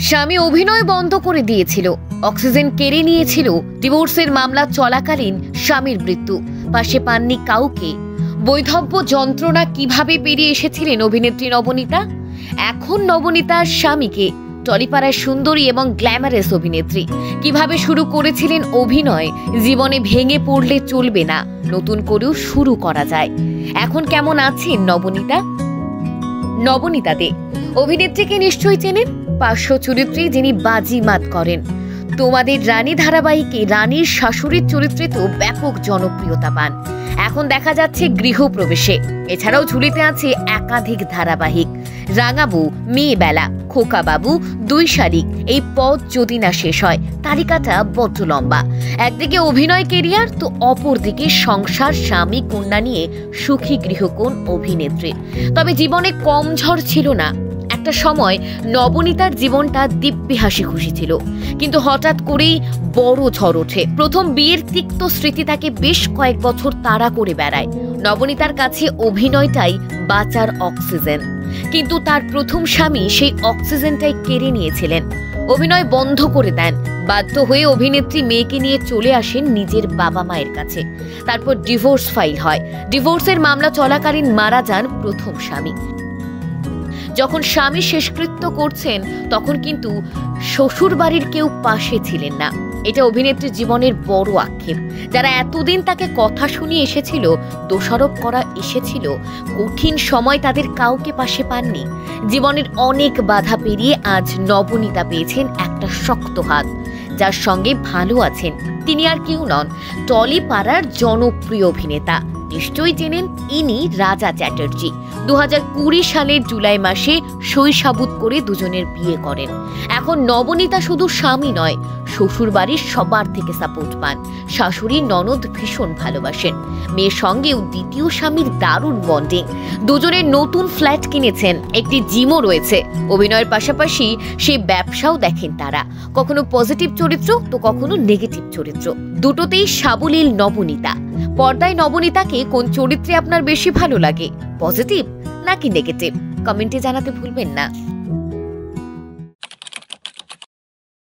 স্বামী অভিনয় বন্ধ করে দিয়েছিল, অক্সিজেন কেড়ে নিয়েছিল, ডিভোর্সের মামলা চলাকালীন স্বামীর মৃত্যু, পাশে পাননি কাউকে। বৈধব্য যন্ত্রণা কিভাবে পেরিয়ে এসেছিলেন অভিনেত্রী নবনীতা? এখন নবনীতার স্বামীকে, টলিপাড়ার সুন্দরী এবং গ্ল্যামারাস অভিনেত্রী, কিভাবে শুরু করেছিলেন অভিনয়। জীবনে ভেঙে পড়লে চলবে না, নতুন করেও শুরু করা যায়। এখন কেমন আছেন নবনীতা? নবনীতা দে অভিনেত্রীকে নিশ্চয়ই চেনেন। পার্শ্ব চরিত্রে যিনি বাজিমাত করেন। তোমাদের রানী ধারাবাহিকে রানীর শাশুড়ির চরিত্রে তো ব্যাপক জনপ্রিয়তা পান। এখন দেখা যাচ্ছে গৃহপ্রবেশে। এছাড়াও ঝুলিতে আছে একাধিক ধারাবাহিক, রাঙাবু, মেয়েবেলা, খোকাবাবু, দুই শালিক। এই পথ যদি না শেষ হয়, তালিকাটা বড্ড লম্বা। একদিকে অভিনয় কেরিয়ার, তো অপরদিকে সংসার, স্বামী, কন্যা নিয়ে সুখী গৃহকোণ অভিনেত্রী। তবে জীবনে কম ঝড় ছিল না। একটা সময় নবনীতার জীবনটা দিব্যি হাসি খুশি ছিল, কিন্তু হঠাৎ করেই বড় ঝড় ওঠে। প্রথম বিয়ের তিক্ত স্মৃতি তাকে বেশ কয়েক বছর তাড়া করে বেড়ায়। নবনীতার কাছে অভিনয়টাই বাঁচার অক্সিজেন, কিন্তু তার প্রথম স্বামী সেই অক্সিজেনটাই কেড়ে নিয়েছিলেন। অভিনয় বন্ধ করে দেন। বাধ্য হয়ে অভিনেত্রী মেয়েকে নিয়ে চলে আসেন নিজের বাবা মায়ের কাছে। তারপর ডিভোর্স ফাইল হয়। ডিভোর্সের মামলা চলাকালীন মারা যান প্রথম স্বামী। যখন স্বামী শেষকৃত্য করছেন, তখন কিন্তু শ্বশুর বাড়ির কেউ পাশে ছিলেন না। এটা অভিনেত্রীর জীবনের বড় আক্ষেপ। যারা এতদিন তাকে কথা শুনিয়ে এসেছিল, দোষারোপ করা এসেছিল, কঠিন সময় তাদের কাউকে পাশে পাননি। জীবনের অনেক বাধা পেরিয়ে আজ নবনীতা পেয়েছেন একটা শক্ত হাত। যার সঙ্গে ভালো আছেন তিনি আর কেউ নন, টলিপাড়ার জনপ্রিয় অভিনেতা। নিশ্চয়ই চেনেন, ইনি রাজা চ্যাটার্জি। 2020 সালের জুলাই মাসে শৈশাবুত করে দুজনের বিয়ে করেন। এখন নবনীতা শুধু স্বামী নয়, শ্বশুর বাড়ির সবার থেকে সাপোর্ট পান। শাশুড়ি, ননদ ভীষণ ভালোবাসেন। মেয়ের সঙ্গেও দ্বিতীয় স্বামীর দারুণ বন্ডিং। দুজনের নতুন ফ্ল্যাট কিনেছেন, একটি জিমও রয়েছে। অভিনয়ের পাশাপাশি সেই ব্যবসাও দেখেন তারা। কখনো পজিটিভ চরিত্র, তো কখনো নেগেটিভ চরিত্র। দুটোতেই সাবলীল নবনীতা। পর্দায় নবনীতাকে কোন চরিত্রে আপনার বেশি ভালো লাগে, পজিটিভ নাকি নেগেটিভ? কমেন্টে জানাতে ভুলবেন না।